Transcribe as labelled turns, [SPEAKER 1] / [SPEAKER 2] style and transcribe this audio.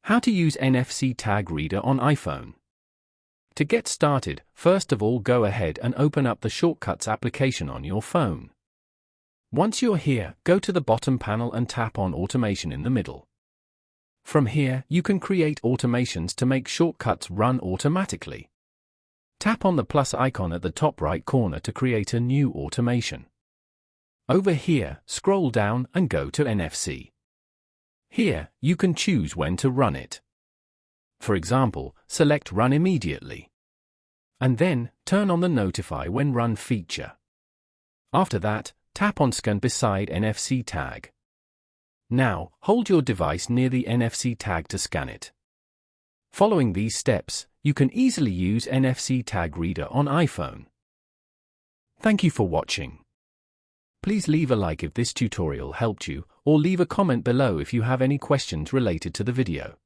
[SPEAKER 1] How to use NFC tag reader on iPhone. To get started, first of all go ahead and open up the Shortcuts application on your phone. Once you're here, go to the bottom panel and tap on Automation in the middle. From here, you can create automations to make shortcuts run automatically. Tap on the plus icon at the top right corner to create a new automation. Over here, scroll down and go to NFC. Here, you can choose when to run it. For example, select Run Immediately. And then, turn on the Notify When Run feature. After that, tap on Scan beside NFC tag. Now, hold your device near the NFC tag to scan it. Following these steps, you can easily use NFC tag reader on iPhone. Thank you for watching. Please leave a like if this tutorial helped you, or leave a comment below if you have any questions related to the video.